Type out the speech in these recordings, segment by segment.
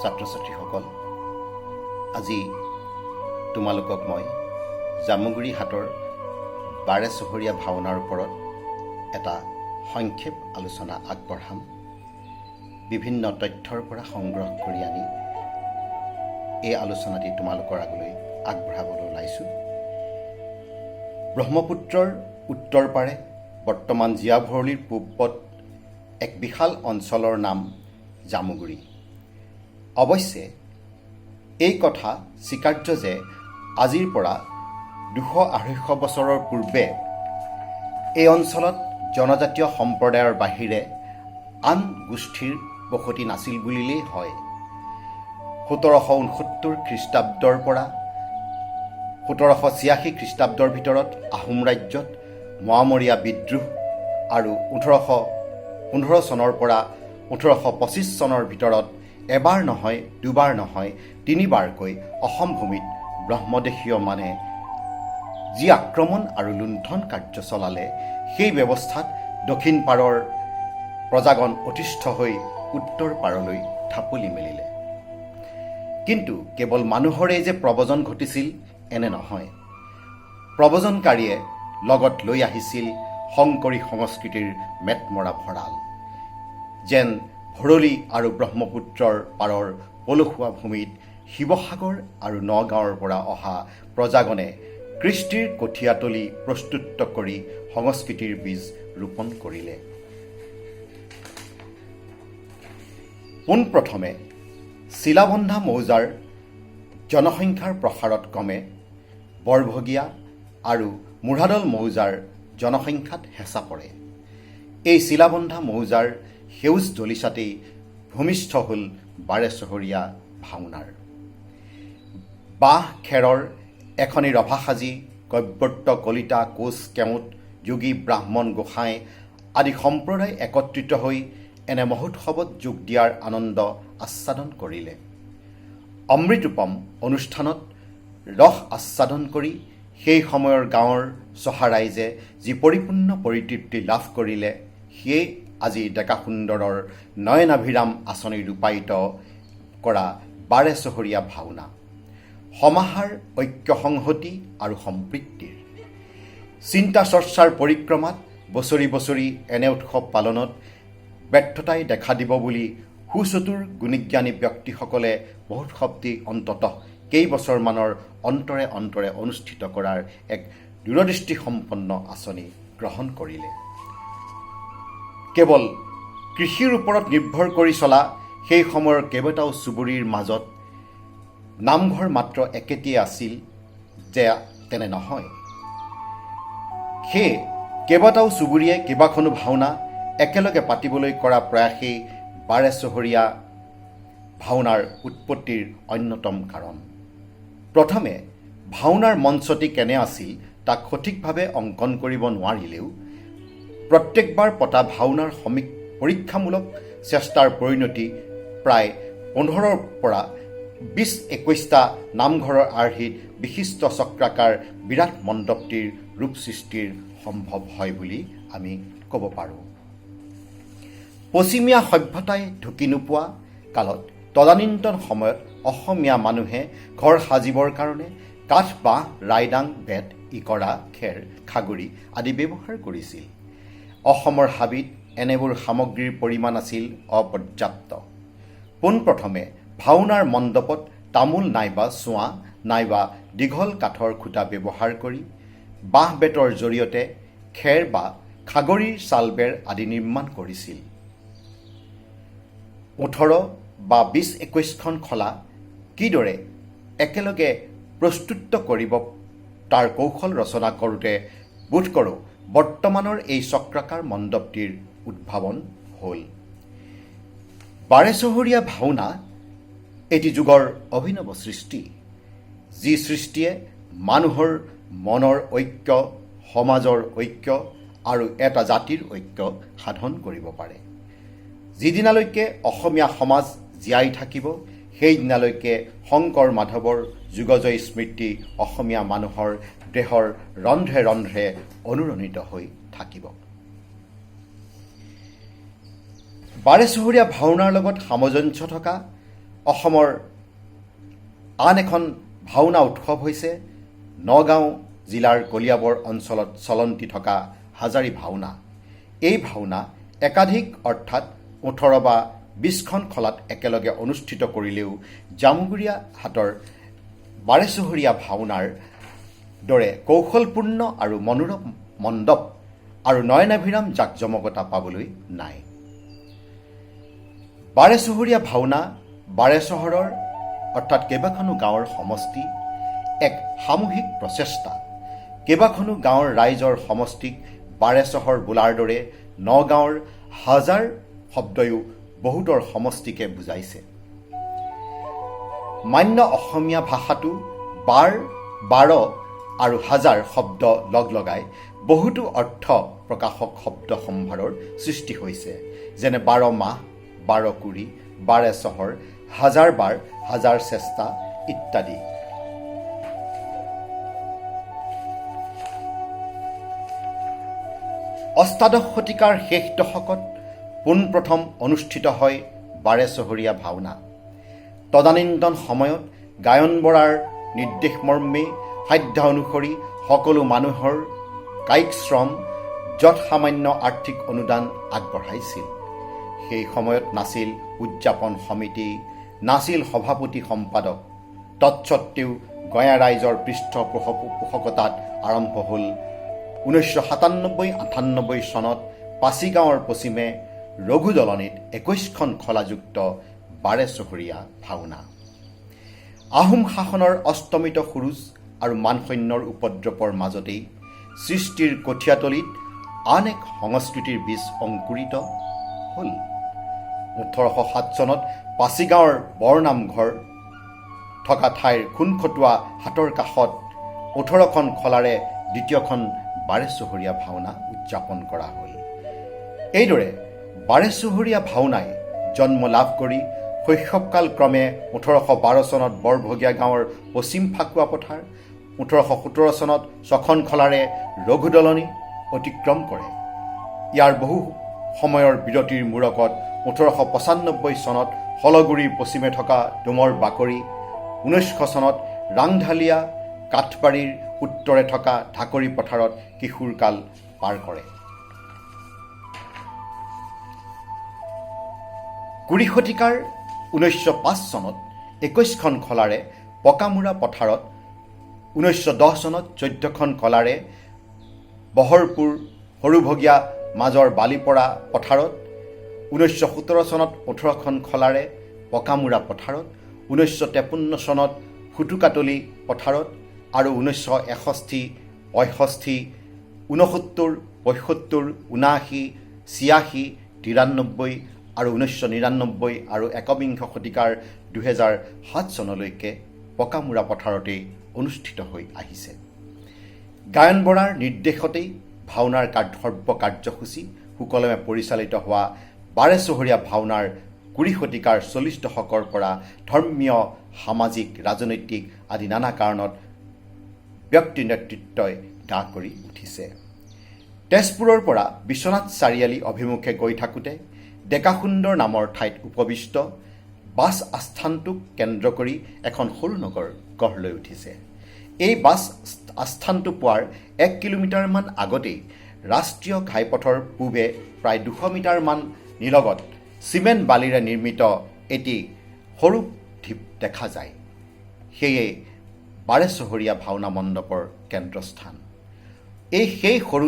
ছাত্ৰ ছাত্ৰীসকল, আজি তোমালোকক মই জামুগুৰি হাটৰ 12 চহৰীয়া ভাওনাৰ ওপৰত এটা সংক্ষেপ আলোচনা আগবঢ়াম। বিভিন্ন তথ্যৰ পৰা সংগ্ৰহ কৰি আনি এই আলোচনাটি তোমালোকৰ আগলৈ আগবঢ়াবলৈ ওলাইছোঁ। ব্ৰহ্মপুত্ৰৰ উত্তৰ পাৰে বৰ্তমান জীয়াভৰলীৰ পূবত এক বিশাল অঞ্চলৰ নাম জামুগুৰি। অৱশ্যে এই কথা স্বীকাৰ্য যে আজিৰ পৰা 200-250 বছৰৰ পূৰ্বে এই অঞ্চলত জনজাতীয় সম্প্ৰদায়ৰ বাহিৰে আন গোষ্ঠীৰ বসতি নাছিল বুলিলেই হয়। 1769 খ্ৰীষ্টাব্দৰ পৰা 1786 খ্ৰীষ্টাব্দৰ ভিতৰত আহোম ৰাজ্যত মোৱামৰীয়া বিদ্ৰোহ আৰু 1815 চনৰ পৰা 1825 চনৰ ভিতৰত এবাৰ নহয়, দুবাৰ নহয়, তিনিবাৰকৈ অসম ভূমিত ব্ৰহ্মদেশীয় মানে যি আক্ৰমণ আৰু লুণ্ঠন কাৰ্য চলালে, সেই ব্যৱস্থাত দক্ষিণ পাৰৰ প্ৰজাগণ অতিষ্ঠ হৈ উত্তৰ পাৰলৈ ঢাপলি মেলিলে। কিন্তু কেৱল মানুহৰেই যে প্ৰব্ৰজন ঘটিছিল এনে নহয়। প্ৰব্ৰজনকাৰীয়ে লগত লৈ আহিছিল শংকৰী সংস্কৃতিৰ মেটমৰা ভঁৰাল। যেন ভৰলী আৰু ব্ৰহ্মপুত্ৰৰ পাৰৰ পলসুৱা ভূমিত শিৱসাগৰ আৰু নগাঁৱৰ পৰা অহা প্ৰজাগণে কৃষ্টিৰ কঠীয়াতলি প্ৰস্তুত কৰি সংস্কৃতিৰ বীজ ৰোপণ কৰিলে। পোনপ্ৰথমে চিলাবন্ধা মৌজাৰ জনসংখ্যাৰ প্ৰসাৰত ক্ৰমে বৰভগীয়া আৰু মুঢ়াদল মৌজাৰ জনসংখ্যাত হেঁচা পৰে। এই চিলাবন্ধা মৌজাৰ সেউজ দলিচাতেই ভূমিষ্ঠ হ'ল 12 চহৰীয়া ভাওনাৰ। বাঁহ খেৰৰ এখনি ৰভা সাজি কব্যৰ্ত কলিতা কোচ কেওট যোগী ব্ৰাহ্মণ গোসাঁই আদি সম্প্ৰদায় একত্ৰিত হৈ এনে মহোৎসৱত যোগ দিয়াৰ আনন্দ আস্বাদন কৰিলে। অমৃতোপম অনুষ্ঠানত ৰস আস্বাদন কৰি সেই সময়ৰ গাঁৱৰ চহা ৰাইজে যি পৰিপূৰ্ণ পৰিতৃপ্তি লাভ কৰিলে, সিয়েই আজি ডেকা সুন্দৰৰ নয়নাভিৰাম আঁচনি ৰূপায়িত কৰা 12 চহৰীয়া ভাওনা। সমাহাৰ ঐক্য সংহতি আৰু সম্প্ৰীতিৰ চিন্তা চৰ্চাৰ পৰিক্ৰমাত বছৰি বছৰি এনে উৎসৱ পালনত ব্যৰ্থতাই দেখা দিব বুলি সুচতুৰ গুণীজ্ঞানী ব্যক্তিসকলে মহোৎসৱটি অন্ততঃ কেইবছৰমানৰ অন্তৰে অন্তৰে অনুষ্ঠিত কৰাৰ এক দূৰদৃষ্টিসম্পন্ন আঁচনি গ্ৰহণ কৰিলে। কেৱল কৃষিৰ ওপৰত নিৰ্ভৰ কৰি চলা সেই সময়ৰ কেইবাটাও চুবুৰীৰ মাজত নামঘৰ মাত্ৰ একেটিয়ে আছিল যে তেনে নহয়। সেয়ে কেইবাটাও চুবুৰীয়ে কেইবাখনো ভাওনা একেলগে পাতিবলৈ কৰা প্ৰয়াসেই 12 চহৰীয়া ভাওনাৰ উৎপত্তিৰ অন্যতম কাৰণ। প্ৰথমে ভাওনাৰ মঞ্চটি কেনে আছিল তাক সঠিকভাৱে অংকন কৰিব নোৱাৰিলেও প্ৰত্যেকবাৰ পতা ভাওনাৰ পৰীক্ষামূলক চেষ্টাৰ পৰিণতি প্ৰায় 15ৰ পৰা 20-21টা নামঘৰৰ আৰ্হিত বিশিষ্ট চক্ৰাকাৰ বিৰাট মণ্ডপটিৰ ৰূপ সৃষ্টিৰ সম্ভৱ হয় বুলি আমি ক'ব পাৰোঁ। পশ্চিমীয়া সভ্যতাই ঢুকি নোপোৱা কালত তদানীন্তন সময়ত অসমীয়া মানুহে ঘৰ সাজিবৰ কাৰণে কাঠ, বাঁহ, ৰাইদাং, বেত, ইকৰা, খেৰ, খাগৰি আদি ব্যৱহাৰ কৰিছিল। অসমৰ হাবিত এনেবোৰ সামগ্ৰীৰ পৰিমাণ আছিল অপৰ্যাপ্ত। পোনপ্ৰথমে ভাওনাৰ মণ্ডপত তামোল নাইবা চোৱা নাইবা দীঘল কাঠৰ খুঁটা ব্যৱহাৰ কৰি বাঁহ বেতৰ জৰিয়তে খেৰ বা খাগৰিৰ চালবেৰ আদি নিৰ্মাণ কৰিছিল। 18 বা 20-21খন খলা কিদৰে একেলগে প্ৰস্তুত কৰিব তাৰ কৌশল ৰচনা কৰোঁতে বোধ কৰোঁ বৰ্তমানৰ এই চক্ৰাকাৰ মণ্ডপটিৰ উদ্ভাৱন হ'ল। 12 চহৰীয়া ভাওনা এটি যুগৰ অভিনৱ সৃষ্টি, যি সৃষ্টিয়ে মানুহৰ মনৰ ঐক্য, সমাজৰ ঐক্য আৰু এটা জাতিৰ ঐক্য সাধন কৰিব পাৰে। যিদিনালৈকে অসমীয়া সমাজ জীয়াই থাকিব, সেইদিনালৈকে শংকৰ মাধৱৰ যুগজয়ী স্মৃতি অসমীয়া মানুহৰ দেহৰ ৰন্ধ্ৰে ৰন্ধ্ৰে অনুৰণিত হৈ থাকিব। 12 চহৰীয়া ভাওনাৰ লগত সামঞ্জস্য থকা অসমৰ আন এখন ভাওনা উৎসৱ হৈছে নগাঁও জিলাৰ কলিয়াবৰ অঞ্চলত চলন্তি থকা হাজাৰী ভাওনা। এই ভাওনা একাধিক অৰ্থাৎ 18 বা 20খন খলাত একেলগে অনুষ্ঠিত কৰিলেও জামুগুৰিয়া হাটৰ বাৰেচহৰীয়া ভাওনাৰ দৰে কৌশলপূৰ্ণ আৰু মনোৰম মণ্ডপ আৰু নয়নাভিৰাম জাকজমকতা পাবলৈ নাই। বাৰেচহৰীয়া ভাওনা বাৰে চহৰৰ অৰ্থাৎ কেইবাখনো গাঁৱৰ সমষ্টি, এক সামূহিক প্ৰচেষ্টা। কেইবাখনো গাঁৱৰ ৰাইজৰ সমষ্টিক বাৰে চহৰ বোলাৰ দৰে নগাঁৱৰ হাজাৰ শব্দয়ো বহুতৰ সমষ্টিকে বুজাইছে। মান্য অসমীয়া ভাষাটো বাৰ, 12 আৰু হাজাৰ শব্দ লগ লগাই বহুতো অৰ্থ প্ৰকাশক শব্দ সম্ভাৰৰ সৃষ্টি হৈছে, যেনে 12 মাহ, 12 কুৰি, বাৰে চহৰ, হাজাৰ বাৰ, হাজাৰ চেষ্টা ইত্যাদি। অষ্টাদশ শতিকাৰ শেষ দশকত পোনপ্ৰথম অনুষ্ঠিত হয় বাৰেচহৰীয়া ভাওনা। তদানীন্তন সময়ত গায়ন বৰাৰ নিৰ্দেশ মৰ্মে সাধ্য অনুসৰি সকলো মানুহৰ কায়িক শ্ৰম যৎসামান্য আৰ্থিক অনুদান আগবঢ়াইছিল। সেই সময়ত নাছিল উদযাপন সমিতি, নাছিল সভাপতি সম্পাদক। তৎসত্বেও গঞা ৰাইজৰ পৃষ্ঠপোষকতাত আৰম্ভ হ'ল 1997-98 চনত পাছিগাঁৱৰ পশ্চিমে ৰঘু দলনিত 21খন খলাযুক্ত বাৰেচহৰীয়া ভাওনা। আহোম শাসনৰ অস্তমিত সুৰুজ আৰু মানসৈন্যৰ উপদ্ৰৱৰ মাজতেই সৃষ্টিৰ কঠীয়াতলিত আন এক সংস্কৃতিৰ বীজ অংকুৰিত হ'ল। 1807 চনত পাছিগাঁৱৰ বৰনামঘৰ থকা ঠাইৰ খুনখটুৱা হাটৰ কাষত 18খন খলাৰে দ্বিতীয়খন বাৰেচহৰীয়া ভাওনা উদযাপন কৰা হ'ল। এইদৰে বাৰেচহৰীয়া ভাওনাই জন্ম লাভ কৰি শৈশৱকাল ক্ৰমে 1812 চনত বৰভগীয়া গাঁৱৰ পশ্চিম ফাকুৱা পথাৰ, 1817 চনত 6খন খলাৰে ৰঘু দলনি অতিক্ৰম কৰে। ইয়াৰ বহু সময়ৰ বিৰতিৰ মূৰকত 1895 চনত হলগুৰিৰ পশ্চিমে থকা ডোমৰ বাকৰি, 1900 চনত ৰাংঢালীয়া কাঠবাৰীৰ উত্তৰে থকা ঢাকৰি পথাৰত কিশোৰকাল পাৰ কৰে। 20 শতিকাৰ 1905 চনত 21খন খলাৰে পকামুৰা পথাৰত, 1910 চনত 14খন খলাৰে বহৰপুৰ সৰুভগীয়া মাজৰ বালিপৰা পথাৰত, 1917 চনত 18খন খলাৰে পকামুৰা পথাৰত, 1953 চনত ফুটুকাতলি পথাৰত আৰু 1961, 65, 69, 75, 79, 86, 93 আৰু 1999 আৰু একবিংশ শতিকাৰ 2007 চনলৈকে পকামুৰা পথাৰতেই অনুষ্ঠিত হৈ আহিছে। গায়ন বৰাৰ নিৰ্দেশতেই ভাওনাৰ কাৰ্যসূচী সুকলমে পৰিচালিত হোৱা বাৰেচহৰীয়া ভাওনাৰ 20 শতিকাৰ 40 দশকৰ পৰা ধৰ্মীয়, সামাজিক, ৰাজনৈতিক আদি নানা কাৰণত ব্যক্তি নেতৃত্বই গা কৰি উঠিছে। তেজপুৰৰ পৰা বিশ্বনাথ চাৰিআলি অভিমুখে গৈ থাকোঁতে ডেকাসুন্দৰ নামৰ ঠাইত উপবিষ্ট বাছ আস্থানটোক কেন্দ্ৰ কৰি এখন সৰু নগৰ গঢ় লৈ উঠিছে। এই বাছ আস্থানটো পোৱাৰ 1 কিলোমিটাৰমান আগতেই ৰাষ্ট্ৰীয় ঘাইপথৰ পূবে প্ৰায় 200 মিটাৰমান নিলগত চিমেণ্ট বালিৰে নিৰ্মিত এটি সৰু ঢিপ দেখা যায়। সেয়ে বাৰেচহৰীয়া ভাওনা মণ্ডপৰ কেন্দ্ৰস্থান। সেই সৰু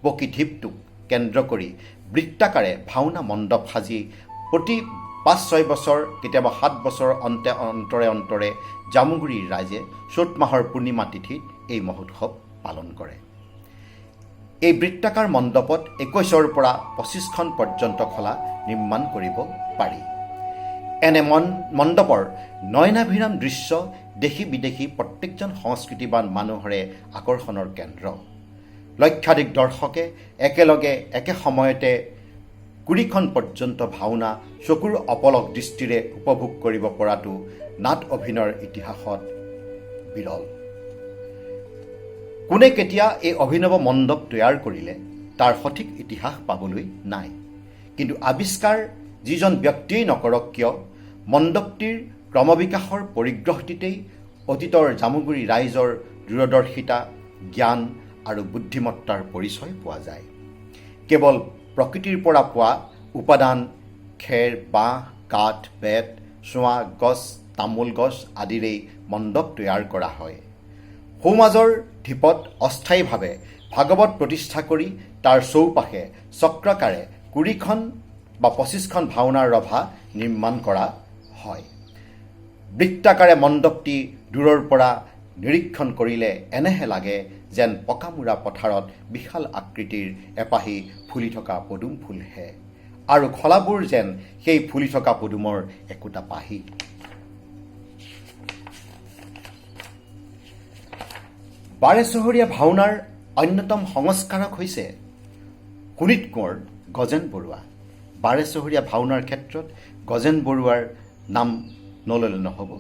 পকী ঢিপটোক কেন্দ্ৰ কৰি বৃত্তাকাৰে ভাওনা মণ্ডপ সাজি প্ৰতি 5-6 বছৰ, কেতিয়াবা 7 বছৰ অন্তৰে অন্তৰে জামুগুৰিৰ ৰাইজে চ'ত মাহৰ পূৰ্ণিমা তিথিত এই মহোৎসৱ পালন কৰে। এই বৃত্তাকাৰ মণ্ডপত 21ৰ পৰা 25খন পৰ্যন্ত খলা নিৰ্মাণ কৰিব পাৰি। এনে মণ্ডপৰ নয়নাভিৰাম দৃশ্য দেশী বিদেশী প্ৰত্যেকজন সংস্কৃতিবান মানুহৰে আকৰ্ষণৰ কেন্দ্ৰ। লক্ষাধিক দৰ্শকে একেলগে একে সময়তে 20খন পৰ্যন্ত ভাওনা চকুৰ অপলক দৃষ্টিৰে উপভোগ কৰিব পৰাটো নাট অভিনয়ৰ ইতিহাসত বিৰল। কোনে কেতিয়া এই অভিনৱ মণ্ডপ তৈয়াৰ কৰিলে তাৰ সঠিক ইতিহাস পাবলৈ নাই। কিন্তু আৱিষ্কাৰ যিজন ব্যক্তিয়েই নকৰক কিয়, মণ্ডপটিৰ ক্ৰমবিকাশৰ পৰিগ্ৰহটিতেই অতীতৰ জামুগুৰি ৰাইজৰ দূৰদৰ্শিতা, জ্ঞান আৰু বুদ্ধিমত্তাৰ পৰিচয় পোৱা যায়। কেৱল প্ৰকৃতিৰ পৰা পোৱা উপাদান খেৰ, বাঁহ, কাঠ, বেত, চোৱা গছ, তামোল গছ আদিৰেই মণ্ডপ তৈয়াৰ কৰা হয়। সোঁমাজৰ ঢিপত অস্থায়ীভাৱে ভাগৱত প্ৰতিষ্ঠা কৰি তাৰ চৌপাশে চক্ৰাকাৰে 20খন বা 25খন ভাওনাৰ ৰভা নিৰ্মাণ কৰা হয়। বৃত্তাকাৰে মণ্ডপটি দূৰৰ পৰা নিৰীক্ষণ কৰিলে এনেহে লাগে যেন পকামূৰা পথাৰত বিশাল আকৃতিৰ এপাহি ফুলি থকা পদুম ফুলহে, আৰু খলাবোৰ যেন সেই ফুলি থকা পদুমৰ একোটা পাহি। বাৰেচহৰীয়া ভাওনাৰ অন্যতম সংস্কাৰক হৈছে শোণিত কোঁৱৰ গজেন বৰুৱা। বাৰেচহৰীয়া ভাওনাৰ ক্ষেত্ৰত গজেন বৰুৱাৰ নাম নল'লে নহ'ব।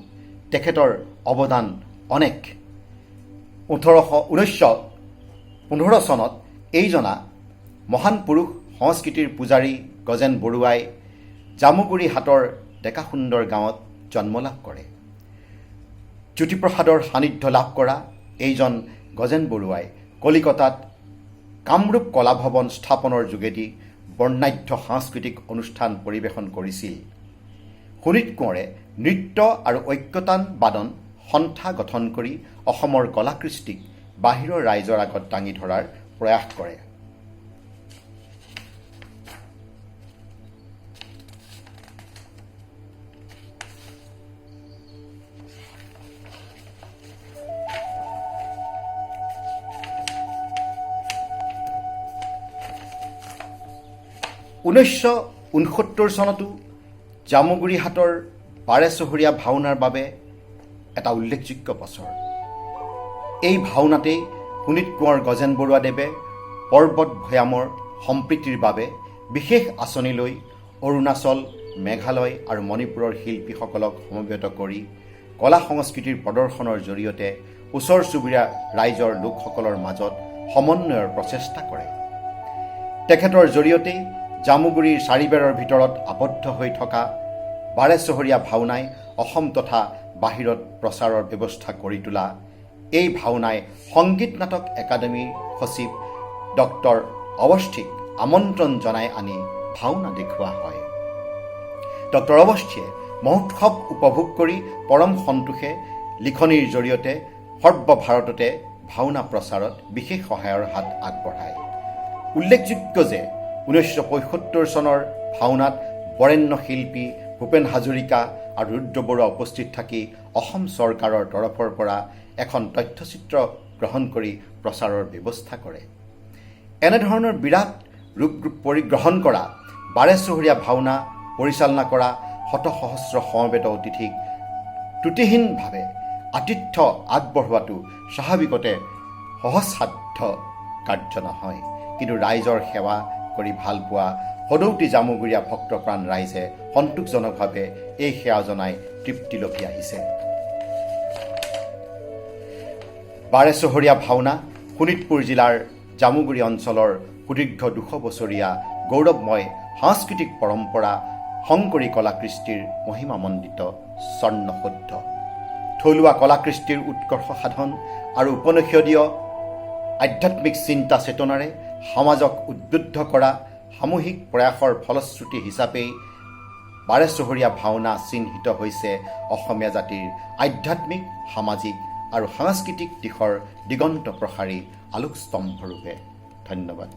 তেখেতৰ অৱদান অনেক। 1915 চনত এইজনা মহান পুৰুষ সংস্কৃতিৰ পূজাৰী গজেন বৰুৱাই জামুগুৰি হাটৰ ডেকাসুন্দৰ গাঁৱত জন্ম লাভ কৰে। জ্যোতিপ্ৰসাদৰ সান্নিধ্য লাভ কৰা এইজন গজেন বৰুৱাই কলিকতাত কামৰূপ কলাভৱন স্থাপনৰ যোগেদি বৰ্ণাঢ্য সাংস্কৃতিক অনুষ্ঠান পৰিৱেশন কৰিছিল। শোণিত কোঁৱৰে নৃত্য আৰু ঐক্যতান বাদন সন্থা গঠন কৰি অসমৰ কলাকৃষ্টিক বাহিৰৰ ৰাইজৰ আগত দাঙি ধৰাৰ প্ৰয়াস কৰে। (1969 চনতো জামুগুৰি হাটৰ বাৰেচহৰীয়া ভাওনাৰ বাবে এটা উল্লেখযোগ্য বছৰ। এই ভাওনাতেই শোণিত কোঁৱৰ গজেন বৰুৱাদেৱে পৰ্বত ভৈয়ামৰ সম্প্ৰীতিৰ বাবে বিশেষ আঁচনি লৈ অৰুণাচল, মেঘালয় আৰু মণিপুৰৰ শিল্পীসকলক সমবেত কৰি কলা সংস্কৃতিৰ প্ৰদৰ্শনৰ জৰিয়তে ওচৰ চুবুৰীয়া ৰাইজৰ লোকসকলৰ মাজত সমন্বয়ৰ প্ৰচেষ্টা কৰে। তেখেতৰ জৰিয়তেই জামুগুৰিৰ চাৰিবেৰৰ ভিতৰত আবদ্ধ হৈ থকা বাৰেচহৰীয়া ভাওনাই অসম তথা বাহিৰত প্ৰচাৰৰ ব্যৱস্থা কৰি তোলা এই ভাওনাই সংগীত নাটক একাডেমীৰ সচিব ডক্টৰ অৱস্থিক আমন্ত্ৰণ জনাই আনি ভাওনা দেখুওৱা হয়। ডক্টৰ অৱস্থিয়ে মহোৎসৱ উপভোগ কৰি পৰম সন্তোষে লিখনিৰ জৰিয়তে সৰ্বভাৰততে ভাওনা প্ৰচাৰত বিশেষ সহায়ৰ হাত আগবঢ়ায়। উল্লেখযোগ্য যে 1975 চনৰ ভাওনাত বৰেণ্য শিল্পী ভূপেন হাজৰিকা আৰু ৰুদ্ৰ বৰুৱা উপস্থিত থাকি অসম চৰকাৰৰ তৰফৰ পৰা এখন তথ্যচিত্ৰ গ্ৰহণ কৰি প্ৰচাৰৰ ব্যৱস্থা কৰে। এনেধৰণৰ বিৰাট ৰূপ পৰিগ্ৰহণ কৰা বাৰেচহৰীয়া ভাওনা পৰিচালনা কৰা শতসহস্ৰ সমবেত অতিথিক ত্ৰুটিহীনভাৱে আতিথ্য আগবঢ়োৱাটো স্বাভাৱিকতে সহজসাধ্য কাৰ্য নহয়, কিন্তু ৰাইজৰ সেৱা কৰি ভাল পোৱা সদৌতি জামুগুৰিয়া ভক্তপ্ৰাণ ৰাইজে সন্তোষজনকভাৱে এই সেৱা জনাই তৃপ্তি লভি আহিছে। বাৰেচহৰীয়া ভাওনা শোণিতপুৰ জিলাৰ জামুগুৰি অঞ্চলৰ সুদীৰ্ঘ 200 বছৰীয়া গৌৰৱময় সাংস্কৃতিক পৰম্পৰা শংকৰী কলাকৃষ্টিৰ মহিমামণ্ডিত স্বৰ্ণসৌধ। থলুৱা কলাকৃষ্টিৰ উৎকৰ্ষ সাধন আৰু উপনিষদীয় আধ্যাত্মিক চিন্তা চেতনাৰে সমাজক উদ্বুদ্ধ কৰা সামূহিক প্ৰয়াসৰ ফলশ্ৰুতি হিচাপেই বাৰেচহৰীয়া ভাওনা চিহ্নিত হৈছে অসমীয়া জাতিৰ আধ্যাত্মিক, সামাজিক আৰু সাংস্কৃতিক দিশৰ দিগন্ত প্ৰসাৰী আলোকস্তম্ভৰূপে। ধন্যবাদ।